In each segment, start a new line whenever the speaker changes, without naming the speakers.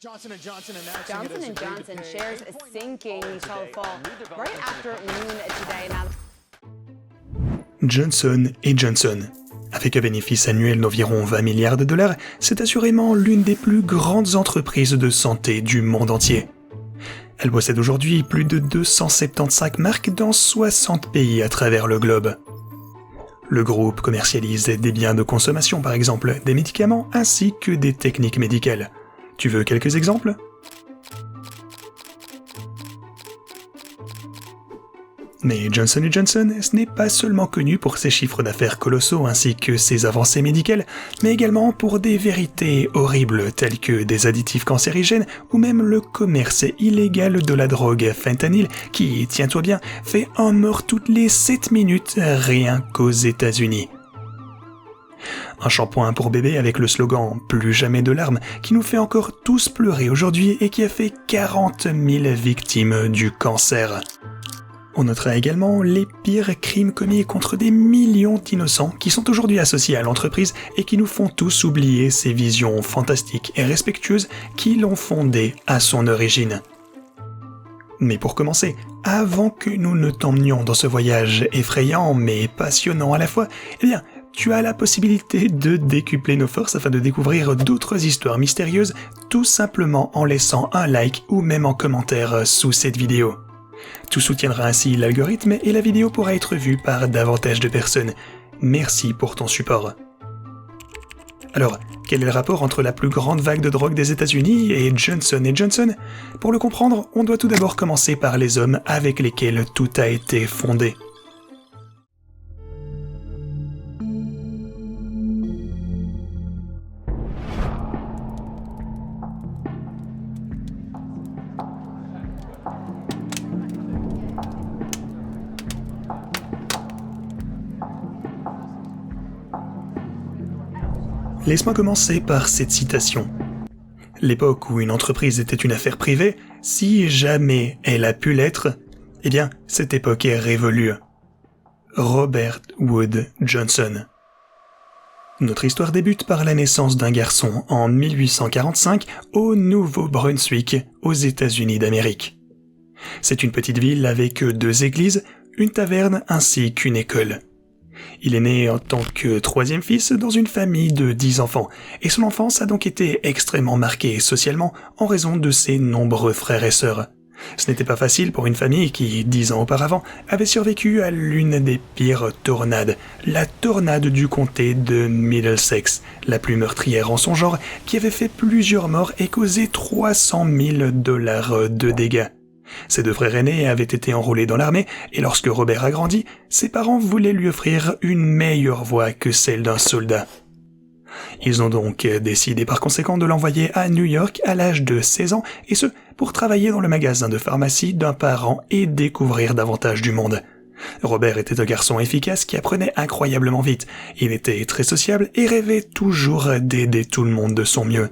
Johnson & Johnson shares a sinking shall fall right after noon today.
Johnson & Johnson. Avec un bénéfice annuel d'environ 20 milliards de dollars, c'est assurément l'une des plus grandes entreprises de santé du monde entier. Elle possède aujourd'hui plus de 275 marques dans 60 pays à travers le globe. Le groupe commercialise des biens de consommation par exemple, des médicaments ainsi que des techniques médicales. Tu veux quelques exemples ? Mais Johnson & Johnson, ce n'est pas seulement connu pour ses chiffres d'affaires colossaux ainsi que ses avancées médicales, mais également pour des vérités horribles telles que des additifs cancérigènes ou même le commerce illégal de la drogue fentanyl qui, tiens-toi bien, fait un mort toutes les 7 minutes rien qu'aux États-Unis. Un shampoing pour bébé avec le slogan « Plus jamais de larmes » qui nous fait encore tous pleurer aujourd'hui et qui a fait 40 000 victimes du cancer. On notera également les pires crimes commis contre des millions d'innocents qui sont aujourd'hui associés à l'entreprise et qui nous font tous oublier ces visions fantastiques et respectueuses qui l'ont fondée à son origine. Mais pour commencer, avant que nous ne t'emmenions dans ce voyage effrayant mais passionnant à la fois, eh bien, tu as la possibilité de décupler nos forces afin de découvrir d'autres histoires mystérieuses tout simplement en laissant un like ou même en commentaire sous cette vidéo. Tu soutiendras ainsi l'algorithme et la vidéo pourra être vue par davantage de personnes. Merci pour ton support. Alors, quel est le rapport entre la plus grande vague de drogue des États-Unis et Johnson & Johnson ? Pour le comprendre, on doit tout d'abord commencer par les hommes avec lesquels tout a été fondé. Laisse-moi commencer par cette citation. L'époque où une entreprise était une affaire privée, si jamais elle a pu l'être, eh bien, cette époque est révolue. Robert Wood Johnson. Notre histoire débute par la naissance d'un garçon en 1845 au Nouveau-Brunswick, aux États-Unis d'Amérique. C'est une petite ville avec 2 églises, une taverne ainsi qu'une école. Il est né en tant que 3e fils dans une famille de 10 enfants, et son enfance a donc été extrêmement marquée socialement en raison de ses nombreux frères et sœurs. Ce n'était pas facile pour une famille qui, 10 ans auparavant, avait survécu à l'une des pires tornades, la tornade du comté de Middlesex, la plus meurtrière en son genre, qui avait fait plusieurs morts et causé 300 000 $ de dégâts. Ses 2 frères aînés avaient été enrôlés dans l'armée, et lorsque Robert a grandi, ses parents voulaient lui offrir une meilleure voie que celle d'un soldat. Ils ont donc décidé par conséquent de l'envoyer à New York à l'âge de 16 ans, et ce, pour travailler dans le magasin de pharmacie d'un parent et découvrir davantage du monde. Robert était un garçon efficace qui apprenait incroyablement vite. Il était très sociable et rêvait toujours d'aider tout le monde de son mieux.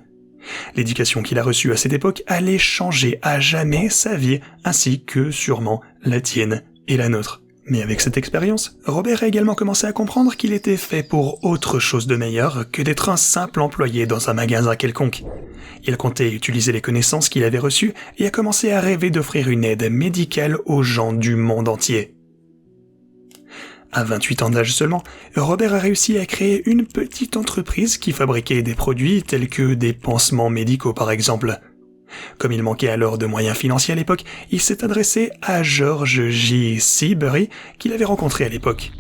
L'éducation qu'il a reçue à cette époque allait changer à jamais sa vie, ainsi que sûrement la tienne et la nôtre. Mais avec cette expérience, Robert a également commencé à comprendre qu'il était fait pour autre chose de meilleur que d'être un simple employé dans un magasin quelconque. Il comptait utiliser les connaissances qu'il avait reçues et a commencé à rêver d'offrir une aide médicale aux gens du monde entier. À 28 ans d'âge seulement, Robert a réussi à créer une petite entreprise qui fabriquait des produits tels que des pansements médicaux par exemple. Comme il manquait alors de moyens financiers à l'époque, il s'est adressé à George J. Seabury qu'il avait rencontré à l'époque.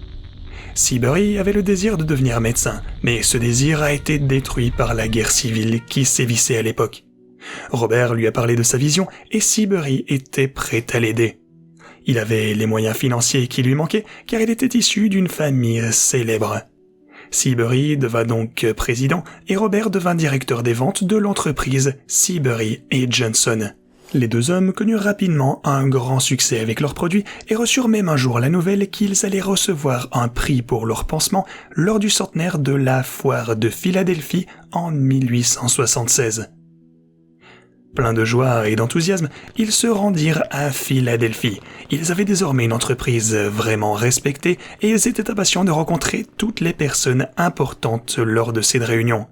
Seabury avait le désir de devenir médecin, mais ce désir a été détruit par la guerre civile qui sévissait à l'époque. Robert lui a parlé de sa vision et Seabury était prêt à l'aider. Il avait les moyens financiers qui lui manquaient car il était issu d'une famille célèbre. Seabury devint donc président et Robert devint directeur des ventes de l'entreprise Seabury & Johnson. Les 2 hommes connurent rapidement un grand succès avec leurs produits et reçurent même un jour la nouvelle qu'ils allaient recevoir un prix pour leurs pansements lors du centenaire de la foire de Philadelphie en 1876. Pleins de joie et d'enthousiasme, ils se rendirent à Philadelphie. Ils avaient désormais une entreprise vraiment respectée et ils étaient impatients de rencontrer toutes les personnes importantes lors de cette réunion.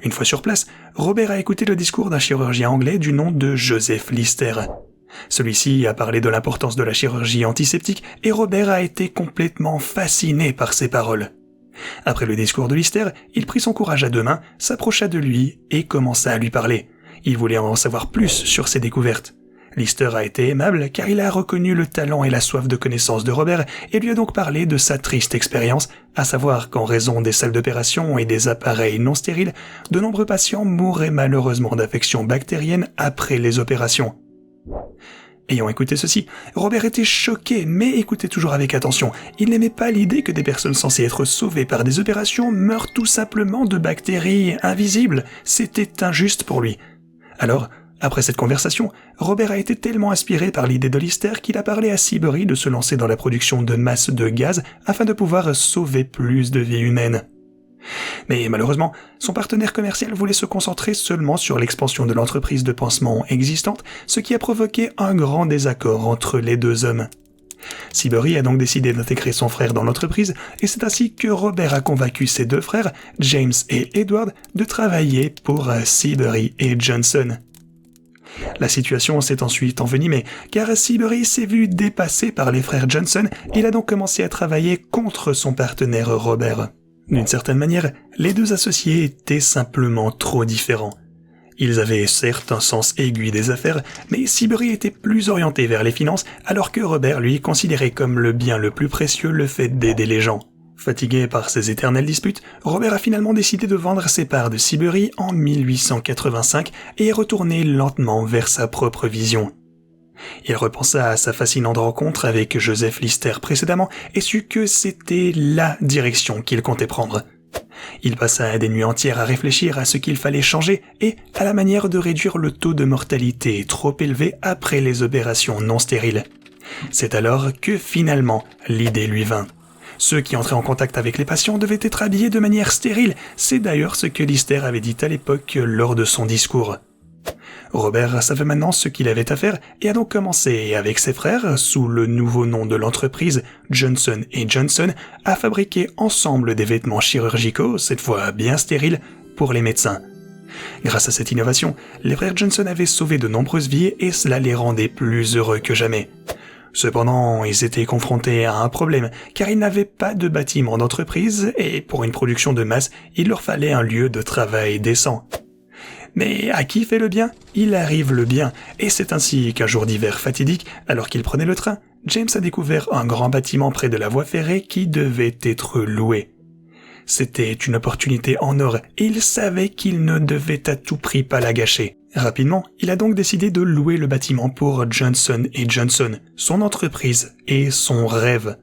Une fois sur place, Robert a écouté le discours d'un chirurgien anglais du nom de Joseph Lister. Celui-ci a parlé de l'importance de la chirurgie antiseptique et Robert a été complètement fasciné par ses paroles. Après le discours de Lister, il prit son courage à deux mains, s'approcha de lui et commença à lui parler. Il voulait en savoir plus sur ses découvertes. Lister a été aimable car il a reconnu le talent et la soif de connaissance de Robert et lui a donc parlé de sa triste expérience, à savoir qu'en raison des salles d'opération et des appareils non stériles, de nombreux patients mouraient malheureusement d'infections bactériennes après les opérations. Ayant écouté ceci, Robert était choqué, mais écoutait toujours avec attention. Il n'aimait pas l'idée que des personnes censées être sauvées par des opérations meurent tout simplement de bactéries invisibles. C'était injuste pour lui. Alors, après cette conversation, Robert a été tellement inspiré par l'idée de Lister qu'il a parlé à Seabury de se lancer dans la production de masse de gaz afin de pouvoir sauver plus de vies humaines. Mais malheureusement, son partenaire commercial voulait se concentrer seulement sur l'expansion de l'entreprise de pansement existante, ce qui a provoqué un grand désaccord entre les deux hommes. Seabury a donc décidé d'intégrer son frère dans l'entreprise, et c'est ainsi que Robert a convaincu ses deux frères, James et Edward, de travailler pour Seabury et Johnson. La situation s'est ensuite envenimée, car Seabury s'est vu dépassé par les frères Johnson, et il a donc commencé à travailler contre son partenaire Robert. D'une certaine manière, les deux associés étaient simplement trop différents. Ils avaient certes un sens aigu des affaires, mais Seabury était plus orienté vers les finances, alors que Robert, lui, considérait comme le bien le plus précieux le fait d'aider les gens. Fatigué par ces éternelles disputes, Robert a finalement décidé de vendre ses parts de Seabury en 1885 et est retourné lentement vers sa propre vision. Il repensa à sa fascinante rencontre avec Joseph Lister précédemment et sut que c'était la direction qu'il comptait prendre. Il passa des nuits entières à réfléchir à ce qu'il fallait changer et à la manière de réduire le taux de mortalité trop élevé après les opérations non stériles. C'est alors que finalement l'idée lui vint. Ceux qui entraient en contact avec les patients devaient être habillés de manière stérile. C'est d'ailleurs ce que Lister avait dit à l'époque lors de son discours. Robert savait maintenant ce qu'il avait à faire et a donc commencé avec ses frères, sous le nouveau nom de l'entreprise Johnson & Johnson, à fabriquer ensemble des vêtements chirurgicaux, cette fois bien stériles, pour les médecins. Grâce à cette innovation, les frères Johnson avaient sauvé de nombreuses vies et cela les rendait plus heureux que jamais. Cependant, ils étaient confrontés à un problème, car ils n'avaient pas de bâtiment d'entreprise et pour une production de masse, il leur fallait un lieu de travail décent. Mais à qui fait le bien, il arrive le bien, et c'est ainsi qu'un jour d'hiver fatidique, alors qu'il prenait le train, James a découvert un grand bâtiment près de la voie ferrée qui devait être loué. C'était une opportunité en or, et il savait qu'il ne devait à tout prix pas la gâcher. Rapidement, il a donc décidé de louer le bâtiment pour Johnson & Johnson, son entreprise et son rêve.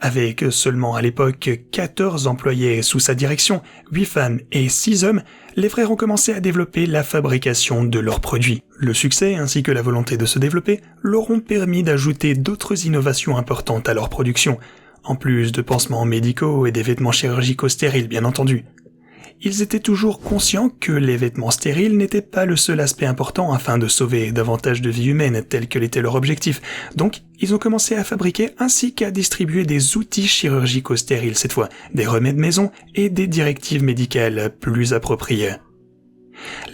Avec seulement à l'époque 14 employés sous sa direction, 8 femmes et 6 hommes, les frères ont commencé à développer la fabrication de leurs produits. Le succès ainsi que la volonté de se développer leur ont permis d'ajouter d'autres innovations importantes à leur production, en plus de pansements médicaux et des vêtements chirurgicaux stériles bien entendu. Ils étaient toujours conscients que les vêtements stériles n'étaient pas le seul aspect important afin de sauver davantage de vies humaines tel que l'était leur objectif. Donc, ils ont commencé à fabriquer ainsi qu'à distribuer des outils chirurgicaux stériles cette fois, des remèdes maison et des directives médicales plus appropriées.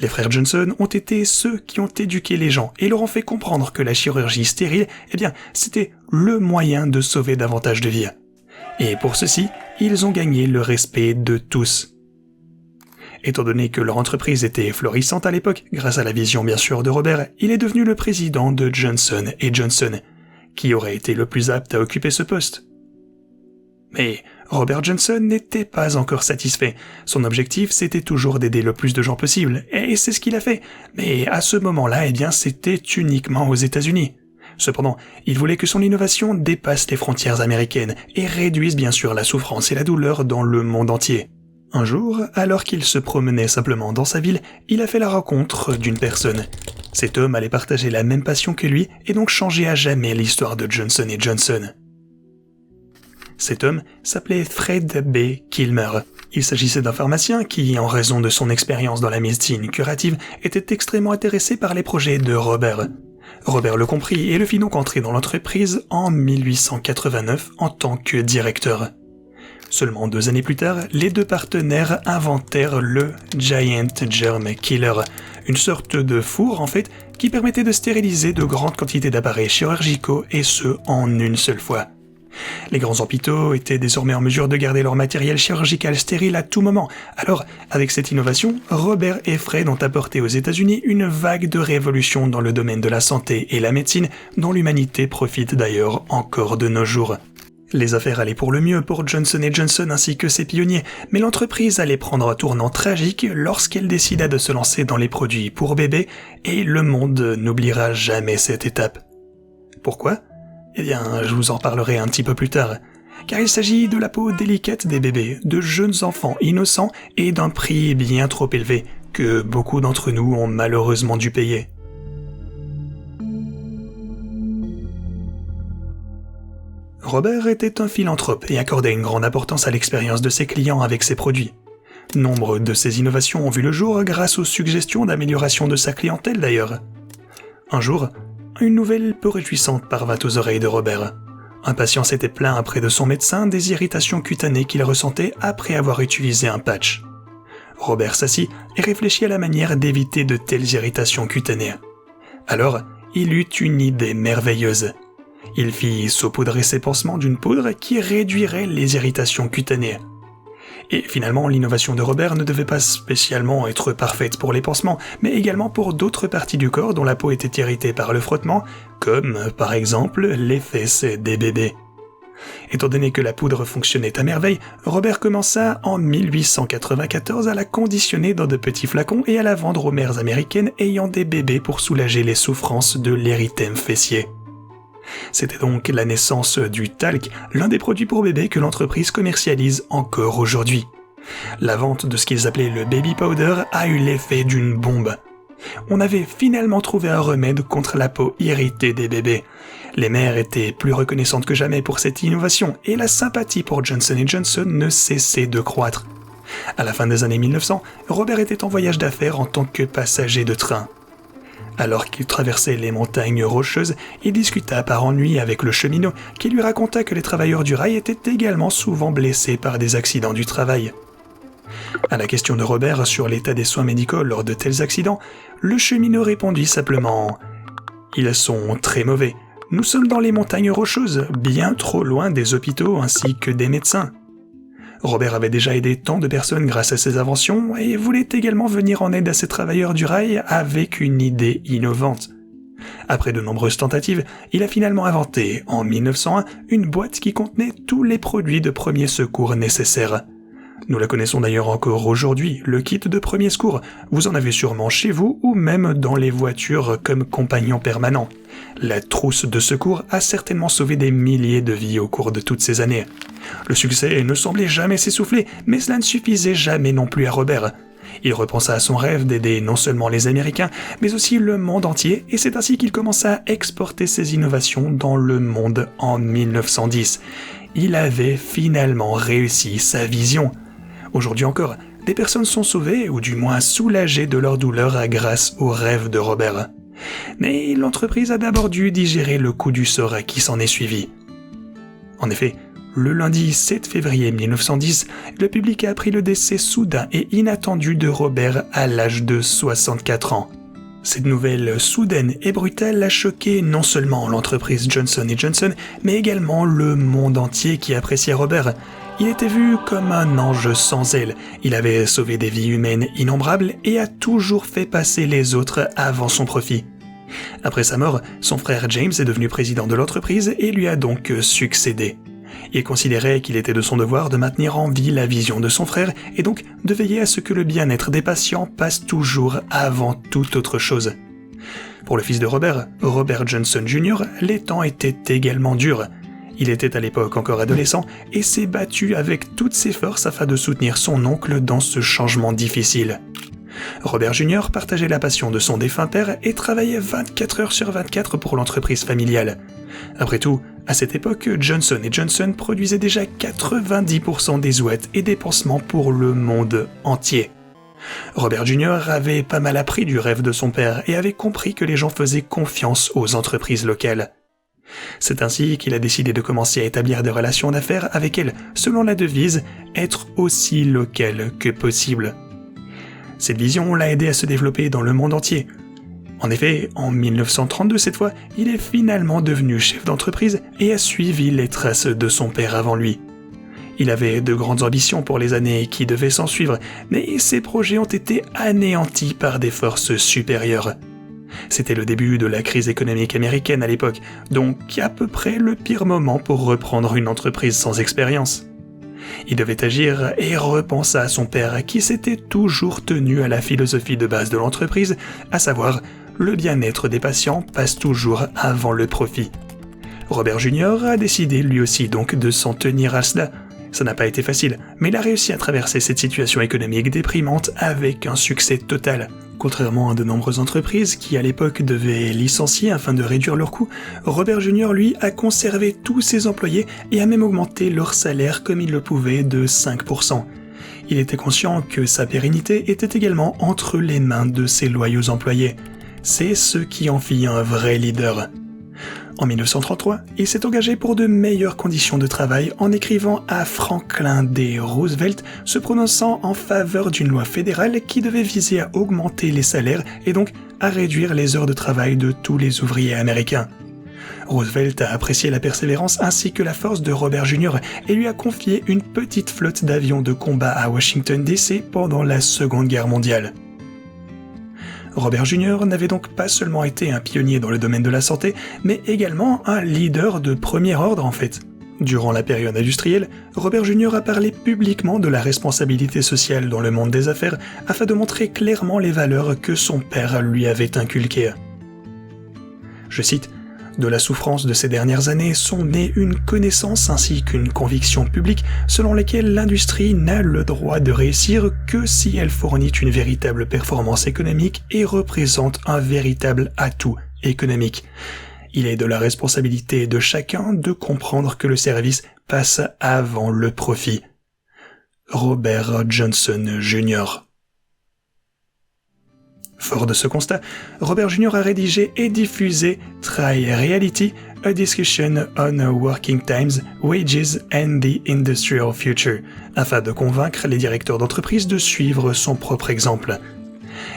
Les frères Johnson ont été ceux qui ont éduqué les gens et leur ont fait comprendre que la chirurgie stérile, c'était le moyen de sauver davantage de vies. Et pour ceci, ils ont gagné le respect de tous. Étant donné que leur entreprise était florissante à l'époque, grâce à la vision bien sûr de Robert, il est devenu le président de Johnson & Johnson. Qui aurait été le plus apte à occuper ce poste? Mais Robert Johnson n'était pas encore satisfait. Son objectif, c'était toujours d'aider le plus de gens possible, et c'est ce qu'il a fait. Mais à ce moment-là, c'était uniquement aux États-Unis. Cependant, il voulait que son innovation dépasse les frontières américaines et réduise bien sûr la souffrance et la douleur dans le monde entier. Un jour, alors qu'il se promenait simplement dans sa ville, il a fait la rencontre d'une personne. Cet homme allait partager la même passion que lui et donc changer à jamais l'histoire de Johnson & Johnson. Cet homme s'appelait Fred B. Kilmer. Il s'agissait d'un pharmacien qui, en raison de son expérience dans la médecine curative, était extrêmement intéressé par les projets de Robert. Robert le comprit et le fit donc entrer dans l'entreprise en 1889 en tant que directeur. Seulement 2 années plus tard, les deux partenaires inventèrent le Giant Germ Killer, une sorte de four en fait qui permettait de stériliser de grandes quantités d'appareils chirurgicaux et ce en une seule fois. Les grands hôpitaux étaient désormais en mesure de garder leur matériel chirurgical stérile à tout moment. Alors, avec cette innovation, Robert et Fred ont apporté aux États-Unis une vague de révolution dans le domaine de la santé et la médecine, dont l'humanité profite d'ailleurs encore de nos jours. Les affaires allaient pour le mieux pour Johnson & Johnson ainsi que ses pionniers, mais l'entreprise allait prendre un tournant tragique lorsqu'elle décida de se lancer dans les produits pour bébés, et le monde n'oubliera jamais cette étape. Pourquoi ? Eh bien, je vous en parlerai un petit peu plus tard, car il s'agit de la peau délicate des bébés, de jeunes enfants innocents et d'un prix bien trop élevé que beaucoup d'entre nous ont malheureusement dû payer. Robert était un philanthrope et accordait une grande importance à l'expérience de ses clients avec ses produits. Nombre de ses innovations ont vu le jour grâce aux suggestions d'amélioration de sa clientèle d'ailleurs. Un jour, une nouvelle peu réjouissante parvint aux oreilles de Robert. Un patient s'était plaint auprès de son médecin des irritations cutanées qu'il ressentait après avoir utilisé un patch. Robert s'assit et réfléchit à la manière d'éviter de telles irritations cutanées. Alors, il eut une idée merveilleuse. Il fit saupoudrer ses pansements d'une poudre qui réduirait les irritations cutanées. Et finalement, l'innovation de Robert ne devait pas spécialement être parfaite pour les pansements, mais également pour d'autres parties du corps dont la peau était irritée par le frottement, comme par exemple les fesses des bébés. Étant donné que la poudre fonctionnait à merveille, Robert commença en 1894 à la conditionner dans de petits flacons et à la vendre aux mères américaines ayant des bébés pour soulager les souffrances de l'érythème fessier. C'était donc la naissance du talc, l'un des produits pour bébés que l'entreprise commercialise encore aujourd'hui. La vente de ce qu'ils appelaient le baby powder a eu l'effet d'une bombe. On avait finalement trouvé un remède contre la peau irritée des bébés. Les mères étaient plus reconnaissantes que jamais pour cette innovation et la sympathie pour Johnson & Johnson ne cessait de croître. À la fin des années 1900, Robert était en voyage d'affaires en tant que passager de train. Alors qu'il traversait les montagnes rocheuses, il discuta par ennui avec le cheminot qui lui raconta que les travailleurs du rail étaient également souvent blessés par des accidents du travail. À la question de Robert sur l'état des soins médicaux lors de tels accidents, le cheminot répondit simplement « Ils sont très mauvais. Nous sommes dans les montagnes rocheuses, bien trop loin des hôpitaux ainsi que des médecins. » Robert avait déjà aidé tant de personnes grâce à ses inventions et voulait également venir en aide à ces travailleurs du rail avec une idée innovante. Après de nombreuses tentatives, il a finalement inventé, en 1901, une boîte qui contenait tous les produits de premier secours nécessaires. Nous la connaissons d'ailleurs encore aujourd'hui, le kit de premier secours. Vous en avez sûrement chez vous ou même dans les voitures comme compagnon permanent. La trousse de secours a certainement sauvé des milliers de vies au cours de toutes ces années. Le succès ne semblait jamais s'essouffler, mais cela ne suffisait jamais non plus à Robert. Il repensa à son rêve d'aider non seulement les Américains, mais aussi le monde entier, et c'est ainsi qu'il commença à exporter ses innovations dans le monde en 1910. Il avait finalement réussi sa vision. Aujourd'hui encore, des personnes sont sauvées, ou du moins soulagées de leur douleur grâce au rêve de Robert. Mais l'entreprise a d'abord dû digérer le coup du sort qui s'en est suivi. En effet, le lundi 7 février 1910, le public a appris le décès soudain et inattendu de Robert à l'âge de 64 ans. Cette nouvelle soudaine et brutale a choqué non seulement l'entreprise Johnson & Johnson, mais également le monde entier qui appréciait Robert. Il était vu comme un ange sans ailes. Il avait sauvé des vies humaines innombrables et a toujours fait passer les autres avant son profit. Après sa mort, son frère James est devenu président de l'entreprise et lui a donc succédé. Il considérait qu'il était de son devoir de maintenir en vie la vision de son frère et donc de veiller à ce que le bien-être des patients passe toujours avant toute autre chose. Pour le fils de Robert, Robert Johnson Jr., les temps étaient également durs. Il était à l'époque encore adolescent et s'est battu avec toutes ses forces afin de soutenir son oncle dans ce changement difficile. Robert Jr. partageait la passion de son défunt père et travaillait 24 heures sur 24 pour l'entreprise familiale. Après tout, à cette époque, Johnson & Johnson produisait déjà 90% des ouates et des pansements pour le monde entier. Robert Jr. avait pas mal appris du rêve de son père et avait compris que les gens faisaient confiance aux entreprises locales. C'est ainsi qu'il a décidé de commencer à établir des relations d'affaires avec elle, selon la devise « être aussi local que possible ». Cette vision l'a aidé à se développer dans le monde entier. En effet, en 1932 cette fois, il est finalement devenu chef d'entreprise et a suivi les traces de son père avant lui. Il avait de grandes ambitions pour les années qui devaient s'ensuivre, mais ses projets ont été anéantis par des forces supérieures. C'était le début de la crise économique américaine à l'époque, donc à peu près le pire moment pour reprendre une entreprise sans expérience. Il devait agir et repensa à son père qui s'était toujours tenu à la philosophie de base de l'entreprise, à savoir le bien-être des patients passe toujours avant le profit. Robert Jr. a décidé lui aussi donc de s'en tenir à cela. Ça n'a pas été facile, mais il a réussi à traverser cette situation économique déprimante avec un succès total. Contrairement à de nombreuses entreprises qui à l'époque devaient licencier afin de réduire leurs coûts, Robert Jr. lui a conservé tous ses employés et a même augmenté leur salaire comme il le pouvait de 5%. Il était conscient que sa pérennité était également entre les mains de ses loyaux employés. C'est ce qui en fit un vrai leader. En 1933, il s'est engagé pour de meilleures conditions de travail en écrivant à Franklin D. Roosevelt, se prononçant en faveur d'une loi fédérale qui devait viser à augmenter les salaires et donc à réduire les heures de travail de tous les ouvriers américains. Roosevelt a apprécié la persévérance ainsi que la force de Robert Jr. et lui a confié une petite flotte d'avions de combat à Washington DC pendant la Seconde Guerre mondiale. Robert Jr. n'avait donc pas seulement été un pionnier dans le domaine de la santé, mais également un leader de premier ordre en fait. Durant la période industrielle, Robert Jr. a parlé publiquement de la responsabilité sociale dans le monde des affaires afin de montrer clairement les valeurs que son père lui avait inculquées. Je cite: « De la souffrance de ces dernières années sont nées une connaissance ainsi qu'une conviction publique selon lesquelles l'industrie n'a le droit de réussir que si elle fournit une véritable performance économique et représente un véritable atout économique. Il est de la responsabilité de chacun de comprendre que le service passe avant le profit. » Robert Johnson Jr. Fort de ce constat, Robert Jr. a rédigé et diffusé Try Reality, A Discussion on Working Times, Wages and the Industrial Future, afin de convaincre les directeurs d'entreprise de suivre son propre exemple.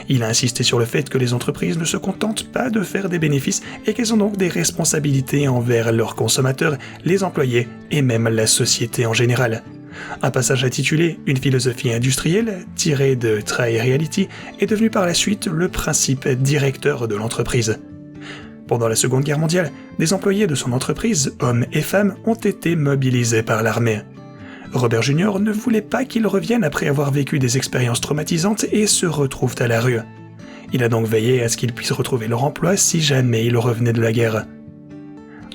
Il a insisté sur le fait que les entreprises ne se contentent pas de faire des bénéfices et qu'elles ont donc des responsabilités envers leurs consommateurs, les employés et même la société en général. Un passage intitulé « Une philosophie industrielle » tiré de Try Reality est devenu par la suite le principe directeur de l'entreprise. Pendant la Seconde Guerre mondiale, des employés de son entreprise, hommes et femmes, ont été mobilisés par l'armée. Robert Jr. ne voulait pas qu'ils reviennent après avoir vécu des expériences traumatisantes et se retrouvent à la rue. Il a donc veillé à ce qu'ils puissent retrouver leur emploi si jamais ils revenaient de la guerre.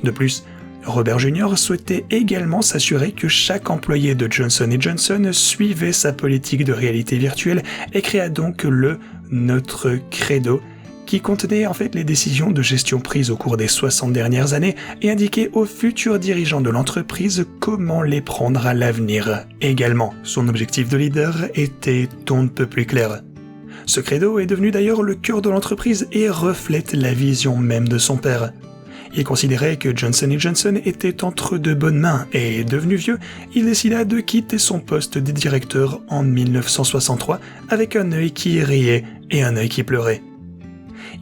De plus, Robert Jr. souhaitait également s'assurer que chaque employé de Johnson & Johnson suivait sa politique de réalité virtuelle et créa donc le « Notre Credo » qui contenait en fait les décisions de gestion prises au cours des 60 dernières années et indiquait aux futurs dirigeants de l'entreprise comment les prendre à l'avenir. Également, son objectif de leader était on ne peut plus clair. Ce credo est devenu d'ailleurs le cœur de l'entreprise et reflète la vision même de son père. Il considérait que Johnson & Johnson était entre de bonnes mains et, devenu vieux, il décida de quitter son poste de directeur en 1963 avec un œil qui riait et un œil qui pleurait.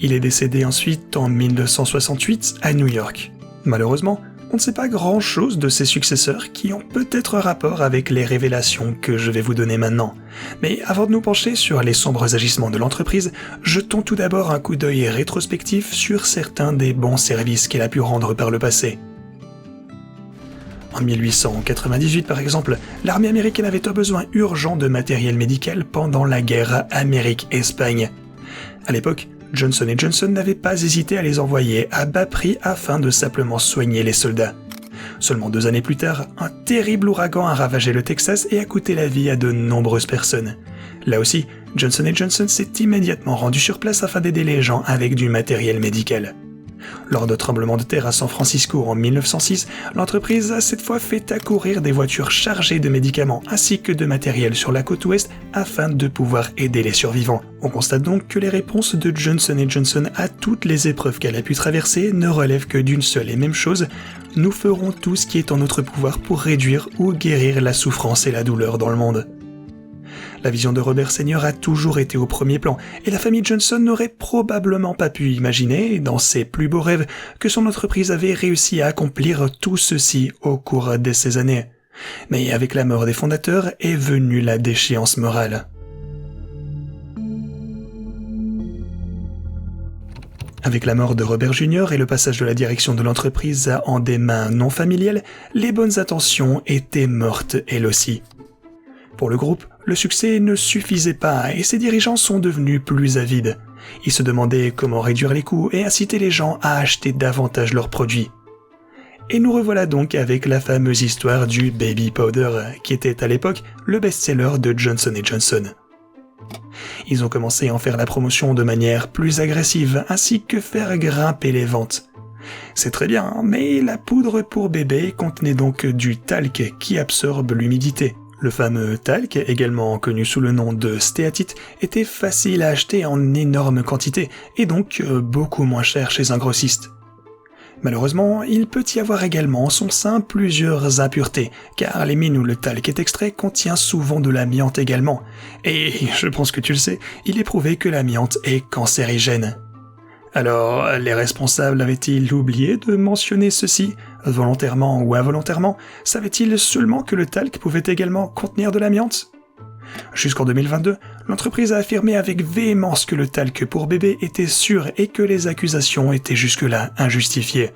Il est décédé ensuite en 1968 à New York. Malheureusement, on ne sait pas grand-chose de ses successeurs qui ont peut-être un rapport avec les révélations que je vais vous donner maintenant. Mais avant de nous pencher sur les sombres agissements de l'entreprise, jetons tout d'abord un coup d'œil rétrospectif sur certains des bons services qu'elle a pu rendre par le passé. En 1898 par exemple, l'armée américaine avait un besoin urgent de matériel médical pendant la guerre Amérique-Espagne. À l'époque, Johnson & Johnson n'avait pas hésité à les envoyer à bas prix afin de simplement soigner les soldats. Seulement 2 années plus tard, un terrible ouragan a ravagé le Texas et a coûté la vie à de nombreuses personnes. Là aussi, Johnson & Johnson s'est immédiatement rendu sur place afin d'aider les gens avec du matériel médical. Lors de tremblements de terre à San Francisco en 1906, l'entreprise a cette fois fait accourir des voitures chargées de médicaments ainsi que de matériel sur la côte ouest afin de pouvoir aider les survivants. On constate donc que les réponses de Johnson & Johnson à toutes les épreuves qu'elle a pu traverser ne relèvent que d'une seule et même chose: nous ferons tout ce qui est en notre pouvoir pour réduire ou guérir la souffrance et la douleur dans le monde. La vision de Robert Senior a toujours été au premier plan, et la famille Johnson n'aurait probablement pas pu imaginer, dans ses plus beaux rêves, que son entreprise avait réussi à accomplir tout ceci au cours de ces années. Mais avec la mort des fondateurs est venue la déchéance morale. Avec la mort de Robert Jr. et le passage de la direction de l'entreprise en des mains non familiales, les bonnes intentions étaient mortes elles aussi. Pour le groupe, le succès ne suffisait pas et ses dirigeants sont devenus plus avides. Ils se demandaient comment réduire les coûts et inciter les gens à acheter davantage leurs produits. Et nous revoilà donc avec la fameuse histoire du Baby Powder, qui était à l'époque le best-seller de Johnson & Johnson. Ils ont commencé à en faire la promotion de manière plus agressive, ainsi que faire grimper les ventes. C'est très bien, mais la poudre pour bébé contenait donc du talc qui absorbe l'humidité. Le fameux talc, également connu sous le nom de stéatite, était facile à acheter en énorme quantité, et donc beaucoup moins cher chez un grossiste. Malheureusement, il peut y avoir également en son sein plusieurs impuretés, car les mines où le talc est extrait contient souvent de l'amiante également. Et je pense que tu le sais, il est prouvé que l'amiante est cancérigène. Alors, les responsables avaient-ils oublié de mentionner ceci, volontairement ou involontairement? Savaient-ils seulement que le talc pouvait également contenir de l'amiante? Jusqu'en 2022, l'entreprise a affirmé avec véhémence que le talc pour bébé était sûr et que les accusations étaient jusque-là injustifiées.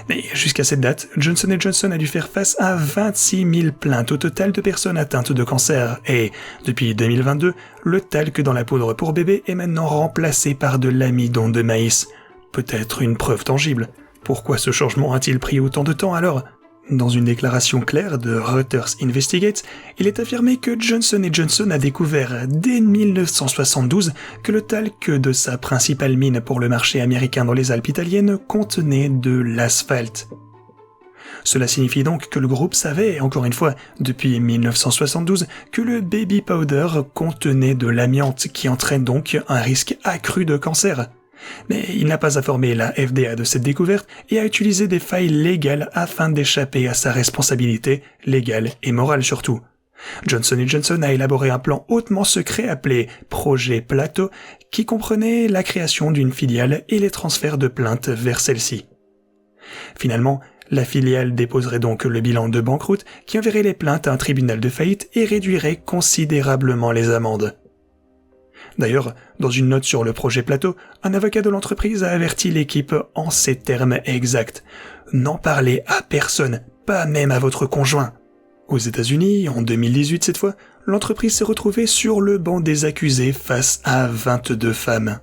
Mais jusqu'à cette date, Johnson & Johnson a dû faire face à 26 000 plaintes au total de personnes atteintes de cancer et, depuis 2022, le talc dans la poudre pour bébé est maintenant remplacé par de l'amidon de maïs. Peut-être une preuve tangible. Pourquoi ce changement a-t-il pris autant de temps alors ? Dans une déclaration claire de Reuters Investigate, il est affirmé que Johnson & Johnson a découvert dès 1972 que le talc de sa principale mine pour le marché américain dans les Alpes italiennes contenait de l'asphalte. Cela signifie donc que le groupe savait, encore une fois, depuis 1972, que le baby powder contenait de l'amiante qui entraîne donc un risque accru de cancer. Mais il n'a pas informé la FDA de cette découverte et a utilisé des failles légales afin d'échapper à sa responsabilité, légale et morale surtout. Johnson & Johnson a élaboré un plan hautement secret appelé Projet Plateau qui comprenait la création d'une filiale et les transferts de plaintes vers celle-ci. Finalement, la filiale déposerait donc le bilan de banqueroute qui enverrait les plaintes à un tribunal de faillite et réduirait considérablement les amendes. D'ailleurs, dans une note sur le projet Plateau, un avocat de l'entreprise a averti l'équipe en ces termes exacts. N'en parlez à personne, pas même à votre conjoint. Aux États-Unis, en 2018 cette fois, l'entreprise s'est retrouvée sur le banc des accusés face à 22 femmes.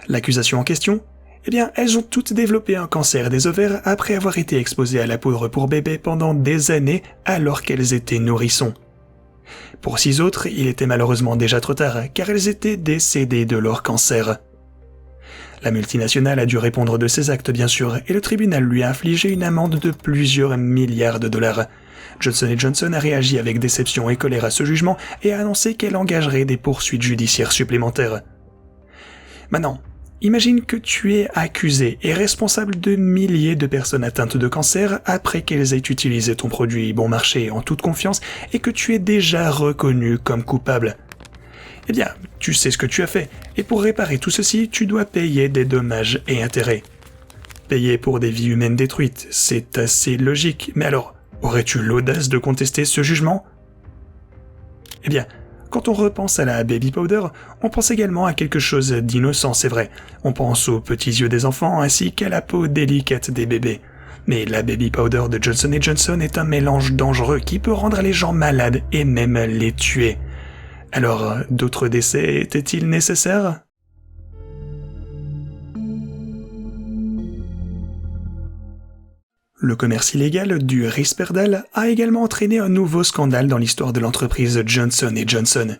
L'accusation en question ? Eh bien, elles ont toutes développé un cancer des ovaires après avoir été exposées à la poudre pour bébé pendant des années alors qu'elles étaient nourrissons. Pour 6 autres, il était malheureusement déjà trop tard, car elles étaient décédées de leur cancer. La multinationale a dû répondre de ses actes bien sûr, et le tribunal lui a infligé une amende de plusieurs milliards de dollars. Johnson & Johnson a réagi avec déception et colère à ce jugement et a annoncé qu'elle engagerait des poursuites judiciaires supplémentaires. Maintenant, imagine que tu es accusé et responsable de milliers de personnes atteintes de cancer après qu'elles aient utilisé ton produit bon marché en toute confiance et que tu es déjà reconnu comme coupable. Eh bien, tu sais ce que tu as fait, et pour réparer tout ceci, tu dois payer des dommages et intérêts. Payer pour des vies humaines détruites, c'est assez logique, mais alors, aurais-tu l'audace de contester ce jugement ? Eh bien, quand on repense à la baby powder, on pense également à quelque chose d'innocent, c'est vrai. On pense aux petits yeux des enfants ainsi qu'à la peau délicate des bébés. Mais la baby powder de Johnson & Johnson est un mélange dangereux qui peut rendre les gens malades et même les tuer. Alors, d'autres décès étaient-ils nécessaires ? Le commerce illégal du Risperdal a également entraîné un nouveau scandale dans l'histoire de l'entreprise Johnson & Johnson.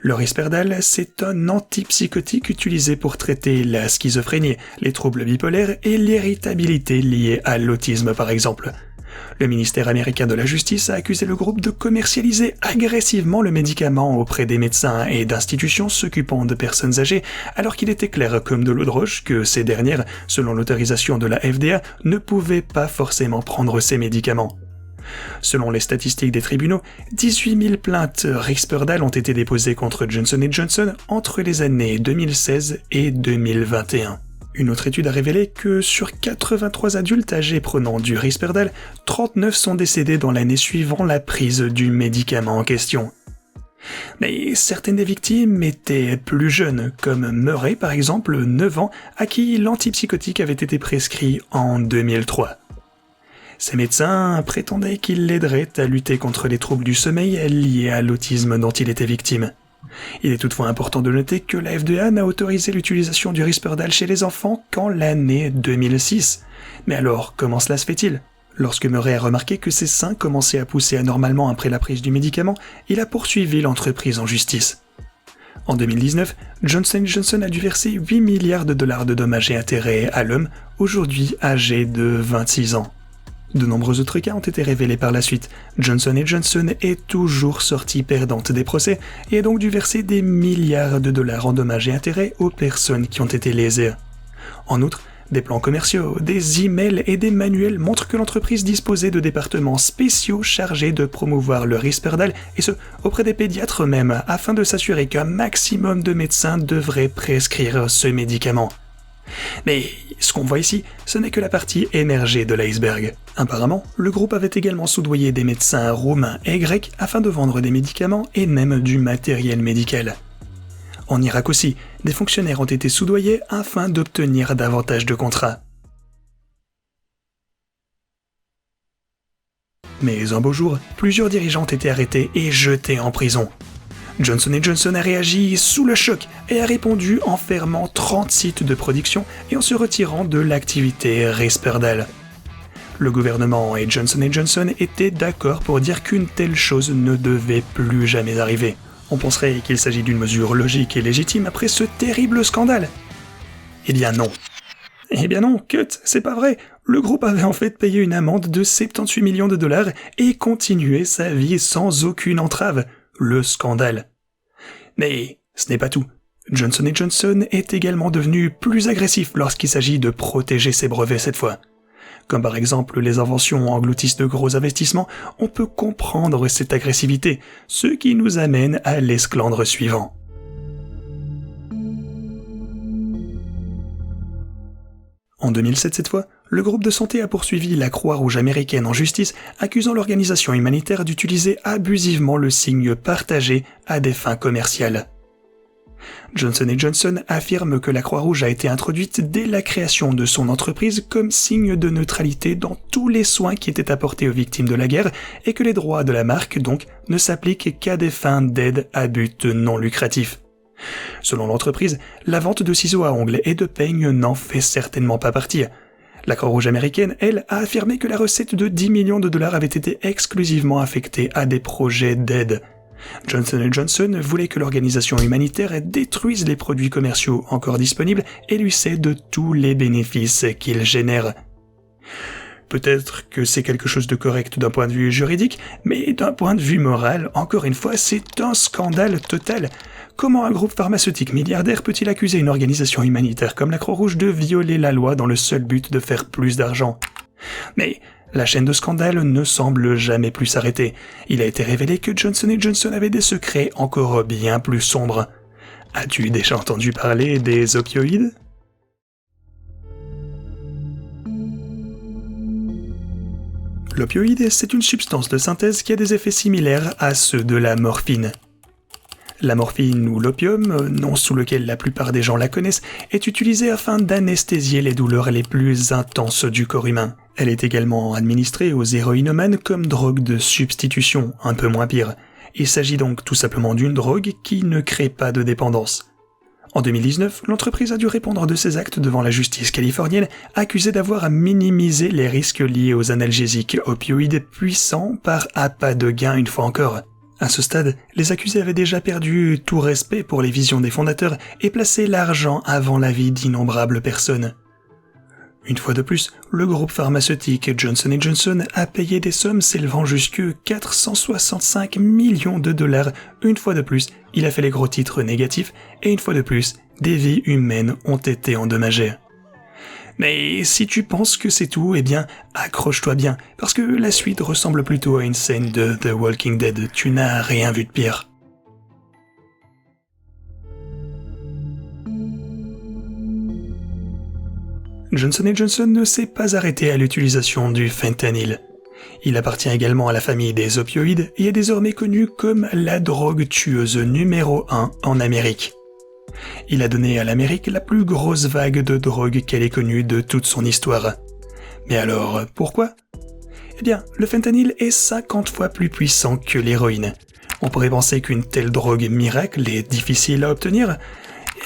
Le Risperdal, c'est un antipsychotique utilisé pour traiter la schizophrénie, les troubles bipolaires et l'irritabilité liée à l'autisme par exemple. Le ministère américain de la Justice a accusé le groupe de commercialiser agressivement le médicament auprès des médecins et d'institutions s'occupant de personnes âgées, alors qu'il était clair comme de l'eau de roche que ces dernières, selon l'autorisation de la FDA, ne pouvaient pas forcément prendre ces médicaments. Selon les statistiques des tribunaux, 18 000 plaintes Risperdal ont été déposées contre Johnson & Johnson entre les années 2016 et 2021. Une autre étude a révélé que sur 83 adultes âgés prenant du Risperdal, 39 sont décédés dans l'année suivant la prise du médicament en question. Mais certaines des victimes étaient plus jeunes, comme Murray par exemple, 9 ans, à qui l'antipsychotique avait été prescrit en 2003. Ces médecins prétendaient qu'il l'aiderait à lutter contre les troubles du sommeil liés à l'autisme dont il était victime. Il est toutefois important de noter que la FDA n'a autorisé l'utilisation du Risperdal chez les enfants qu'en l'année 2006. Mais alors, comment cela se fait-il ? Lorsque Murray a remarqué que ses seins commençaient à pousser anormalement après la prise du médicament, il a poursuivi l'entreprise en justice. En 2019, Johnson & Johnson a dû verser 8 milliards de dollars de dommages et intérêts à l'homme, aujourd'hui âgé de 26 ans. De nombreux autres cas ont été révélés par la suite. Johnson & Johnson est toujours sortie perdante des procès et a donc dû verser des milliards de dollars en dommages et intérêts aux personnes qui ont été lésées. En outre, des plans commerciaux, des emails et des manuels montrent que l'entreprise disposait de départements spéciaux chargés de promouvoir le Risperdal, et ce, auprès des pédiatres même, afin de s'assurer qu'un maximum de médecins devraient prescrire ce médicament. Mais ce qu'on voit ici, ce n'est que la partie émergée de l'iceberg. Apparemment, le groupe avait également soudoyé des médecins roumains et grecs afin de vendre des médicaments et même du matériel médical. En Irak aussi, des fonctionnaires ont été soudoyés afin d'obtenir davantage de contrats. Mais un beau jour, plusieurs dirigeants ont été arrêtés et jetés en prison. Johnson & Johnson a réagi sous le choc et a répondu en fermant 30 sites de production et en se retirant de l'activité Risperdal. Le gouvernement et Johnson & Johnson étaient d'accord pour dire qu'une telle chose ne devait plus jamais arriver. On penserait qu'il s'agit d'une mesure logique et légitime après ce terrible scandale. Eh bien non. Eh bien non, cut, c'est pas vrai. Le groupe avait en fait payé une amende de 78 millions de dollars et continuait sa vie sans aucune entrave. Le scandale. Mais ce n'est pas tout. Johnson & Johnson est également devenu plus agressif lorsqu'il s'agit de protéger ses brevets cette fois. Comme par exemple les inventions engloutissent de gros investissements, on peut comprendre cette agressivité, ce qui nous amène à l'esclandre suivant. En 2007 cette fois, le groupe de santé a poursuivi la Croix-Rouge américaine en justice, accusant l'organisation humanitaire d'utiliser abusivement le signe partagé à des fins commerciales. Johnson & Johnson affirme que la Croix-Rouge a été introduite dès la création de son entreprise comme signe de neutralité dans tous les soins qui étaient apportés aux victimes de la guerre et que les droits de la marque, donc, ne s'appliquent qu'à des fins d'aide à but non lucratif. Selon l'entreprise, la vente de ciseaux à ongles et de peignes n'en fait certainement pas partie. La Croix-Rouge américaine, elle, a affirmé que la recette de 10 millions de dollars avait été exclusivement affectée à des projets d'aide. Johnson & Johnson voulait que l'organisation humanitaire détruise les produits commerciaux encore disponibles et lui cède tous les bénéfices qu'ils génèrent. Peut-être que c'est quelque chose de correct d'un point de vue juridique, mais d'un point de vue moral, encore une fois, c'est un scandale total. Comment un groupe pharmaceutique milliardaire peut-il accuser une organisation humanitaire comme la Croix-Rouge de violer la loi dans le seul but de faire plus d'argent ? Mais la chaîne de scandale ne semble jamais plus s'arrêter. Il a été révélé que Johnson & Johnson avait des secrets encore bien plus sombres. As-tu déjà entendu parler des opioïdes ? L'opioïde, c'est une substance de synthèse qui a des effets similaires à ceux de la morphine. La morphine ou l'opium, nom sous lequel la plupart des gens la connaissent, est utilisée afin d'anesthésier les douleurs les plus intenses du corps humain. Elle est également administrée aux héroïnomanes comme drogue de substitution, un peu moins pire. Il s'agit donc tout simplement d'une drogue qui ne crée pas de dépendance. En 2019, l'entreprise a dû répondre de ses actes devant la justice californienne, accusée d'avoir minimisé les risques liés aux analgésiques opioïdes puissants par appât de gain une fois encore. À ce stade, les accusés avaient déjà perdu tout respect pour les visions des fondateurs et placé l'argent avant la vie d'innombrables personnes. Une fois de plus, le groupe pharmaceutique Johnson & Johnson a payé des sommes s'élevant jusqu'à 465 millions de dollars. Une fois de plus, il a fait les gros titres négatifs et une fois de plus, des vies humaines ont été endommagées. Mais si tu penses que c'est tout, eh bien, accroche-toi bien, parce que la suite ressemble plutôt à une scène de The Walking Dead. Tu n'as rien vu de pire. Johnson & Johnson ne s'est pas arrêté à l'utilisation du fentanyl. Il appartient également à la famille des opioïdes et est désormais connu comme la drogue tueuse numéro 1 en Amérique. Il a donné à l'Amérique la plus grosse vague de drogue qu'elle ait connue de toute son histoire. Mais alors, pourquoi ? Eh bien, le fentanyl est 50 fois plus puissant que l'héroïne. On pourrait penser qu'une telle drogue miracle est difficile à obtenir.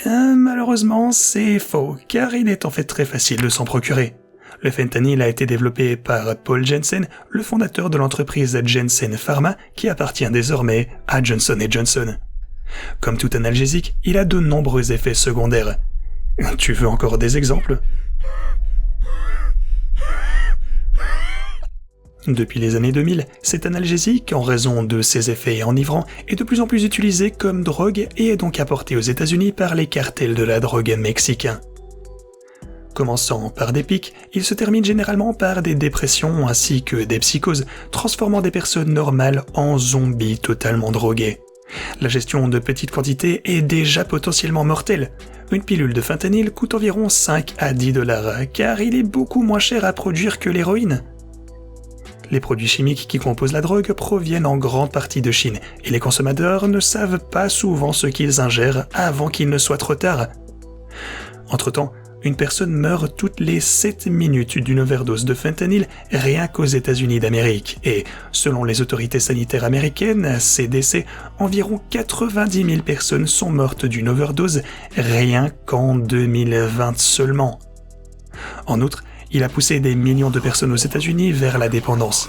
Malheureusement, c'est faux, car il est en fait très facile de s'en procurer. Le fentanyl a été développé par Paul Janssen, le fondateur de l'entreprise Janssen Pharma, qui appartient désormais à Johnson & Johnson. Comme tout analgésique, il a de nombreux effets secondaires. Tu veux encore des exemples ? Depuis les années 2000, cet analgésique, en raison de ses effets enivrants, est de plus en plus utilisé comme drogue et est donc apporté aux États-Unis par les cartels de la drogue mexicains. Commençant par des pics, il se termine généralement par des dépressions ainsi que des psychoses, transformant des personnes normales en zombies totalement drogués. La gestion de petites quantités est déjà potentiellement mortelle. Une pilule de fentanyl coûte environ 5 à 10 $, car il est beaucoup moins cher à produire que l'héroïne. Les produits chimiques qui composent la drogue proviennent en grande partie de Chine, et les consommateurs ne savent pas souvent ce qu'ils ingèrent avant qu'il ne soit trop tard. Entre-temps, une personne meurt toutes les 7 minutes d'une overdose de fentanyl rien qu'aux États-Unis d'Amérique, et, selon les autorités sanitaires américaines, CDC, environ 90 000 personnes sont mortes d'une overdose rien qu'en 2020 seulement. En outre, il a poussé des millions de personnes aux États-Unis vers la dépendance.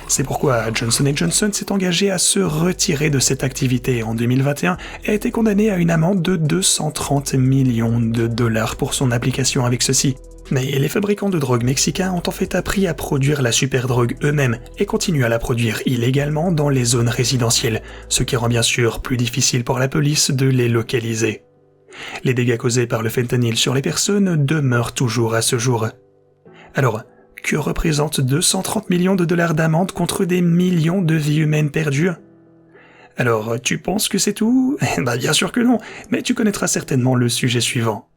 C'est pourquoi Johnson & Johnson s'est engagé à se retirer de cette activité en 2021 et a été condamné à une amende de 230 millions de dollars pour son application avec ceci. Mais les fabricants de drogue mexicains ont en fait appris à produire la superdrogue eux-mêmes et continuent à la produire illégalement dans les zones résidentielles, ce qui rend bien sûr plus difficile pour la police de les localiser. Les dégâts causés par le fentanyl sur les personnes demeurent toujours à ce jour. Alors, que représentent 230 millions de dollars d'amende contre des millions de vies humaines perdues ? Alors, tu penses que c'est tout ? Bien sûr que non, mais tu connaîtras certainement le sujet suivant.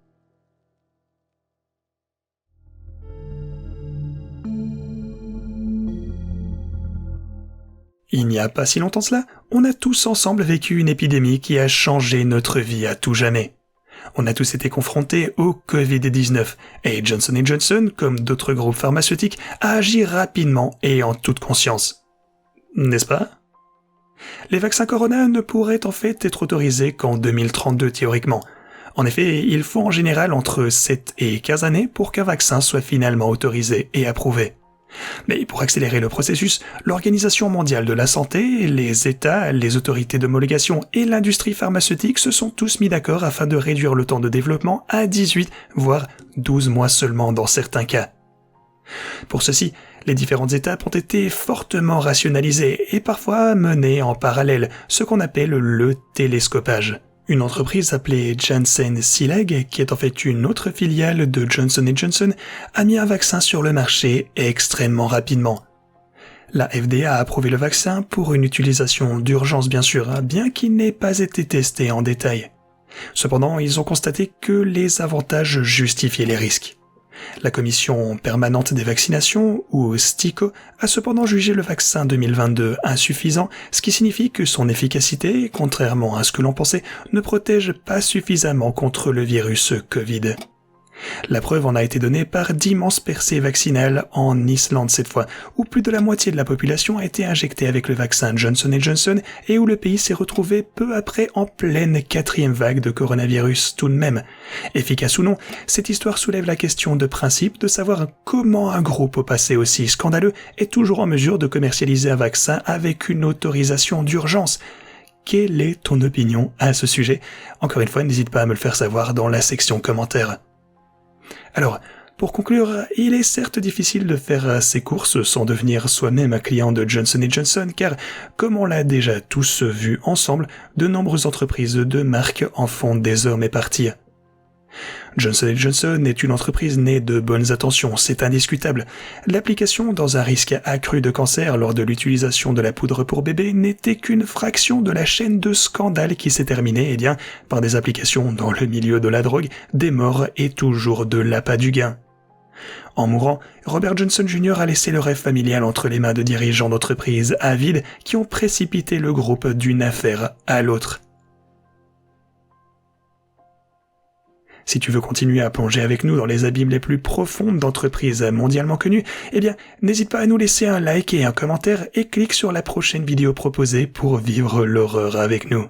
Il n'y a pas si longtemps cela, on a tous ensemble vécu une épidémie qui a changé notre vie à tout jamais. On a tous été confrontés au Covid-19 et Johnson & Johnson, comme d'autres groupes pharmaceutiques, a agi rapidement et en toute conscience. N'est-ce pas ? Les vaccins Corona ne pourraient en fait être autorisés qu'en 2032 théoriquement. En effet, il faut en général entre 7 et 15 années pour qu'un vaccin soit finalement autorisé et approuvé. Mais pour accélérer le processus, l'Organisation mondiale de la santé, les États, les autorités d'homologation et l'industrie pharmaceutique se sont tous mis d'accord afin de réduire le temps de développement à 18, voire 12 mois seulement dans certains cas. Pour ceci, les différentes étapes ont été fortement rationalisées et parfois menées en parallèle, ce qu'on appelle le télescopage. Une entreprise appelée Janssen Cilag, qui est en fait une autre filiale de Johnson & Johnson, a mis un vaccin sur le marché extrêmement rapidement. La FDA a approuvé le vaccin pour une utilisation d'urgence bien sûr, bien qu'il n'ait pas été testé en détail. Cependant, ils ont constaté que les avantages justifiaient les risques. La Commission permanente des vaccinations, ou STIKO, a cependant jugé le vaccin 2022 insuffisant, ce qui signifie que son efficacité, contrairement à ce que l'on pensait, ne protège pas suffisamment contre le virus Covid. La preuve en a été donnée par d'immenses percées vaccinales en Islande cette fois, où plus de la moitié de la population a été injectée avec le vaccin Johnson & Johnson et où le pays s'est retrouvé peu après en pleine 4e vague de coronavirus tout de même. Efficace ou non, cette histoire soulève la question de principe de savoir comment un groupe au passé aussi scandaleux est toujours en mesure de commercialiser un vaccin avec une autorisation d'urgence. Quelle est ton opinion à ce sujet? Encore une fois, n'hésite pas à me le faire savoir dans la section commentaires. Alors, pour conclure, il est certes difficile de faire ses courses sans devenir soi-même un client de Johnson & Johnson, car, comme on l'a déjà tous vu ensemble, de nombreuses entreprises de marques en font désormais partie. Johnson & Johnson est une entreprise née de bonnes intentions, c'est indiscutable. L'application dans un risque accru de cancer lors de l'utilisation de la poudre pour bébé n'était qu'une fraction de la chaîne de scandales qui s'est terminée, par des applications dans le milieu de la drogue, des morts et toujours de l'appât du gain. En mourant, Robert Johnson Jr. a laissé le rêve familial entre les mains de dirigeants d'entreprises avides qui ont précipité le groupe d'une affaire à l'autre. Si tu veux continuer à plonger avec nous dans les abîmes les plus profondes d'entreprises mondialement connues, n'hésite pas à nous laisser un like et un commentaire et clique sur la prochaine vidéo proposée pour vivre l'horreur avec nous.